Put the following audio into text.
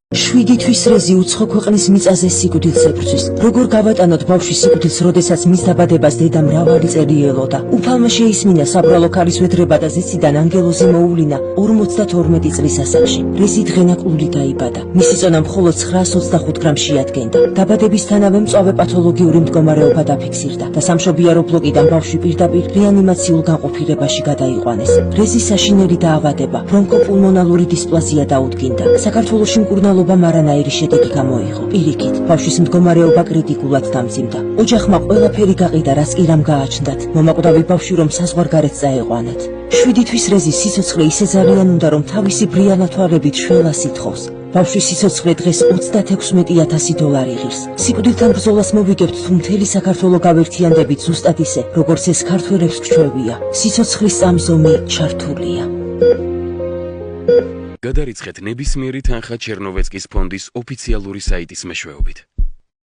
7 თვის რეზი უცხო ქვეყნის მიწაზე სიკვდილს ებრძვის. Როგორ გავატანოთ ბავშვის სიკვდილს, როდესაც მის დაბადებას დედა მრავალი წელი ელოდა. უფალმა შეისმინა საბრალო ქალის ვედრება და ზეციდან ანგელოზი მოუვლინა 52 წლის ასაკში. რეზი დღენაკლული დაიბადა. მისი წონა მხოლოდ 925 გრამს შეადგენდა. დაბადებისთანავე მწვავე პათოლოგიური მდგომარეობა დაფიქსირდა და სამშობიარო ბლოკიდან ბავშვი პირდაპირ რეანიმაციულ განყოფილებაში გადაიყვანეს. რეზის საშინელი დაავადება ბრონქოპულმონალური დისპლაზია დაუდგინდა. საქართველოში მკურნალობამ არანაირი შედეგი გამოიღო. პირიქით, ბავშვის მდგომარეობა კრიტიკულად დამძიმდა. ოჯახმა ყველაფერი გაყიდა, რაც კი რამ გააჩნდათ. მომაკვდავი ბავშვი რომ საზღვარგარეთ წაეყვანეთ. 7 თვის რეზის სიცოცხლე ისე ძალიან უნდა, რომ თავისი ბრიალათვალებით შველას ითხოვს. ბავშვის სიცოცხლე დღეს $36,000 ღირს. სიკვდილთან ბრძოლას მოვიგებთ, თუ მთელი საქართველო გავერთიანდებით ზუსტად ისე, როგორც ეს ქართველებს გჩვევია. სიცოცხლის წამზომი ჩართულია. გადარიცხეთ ნებისმიერი თანხა ჩერნოვეცკის ფონდის ოფიციალური საიტის მეშვეობით.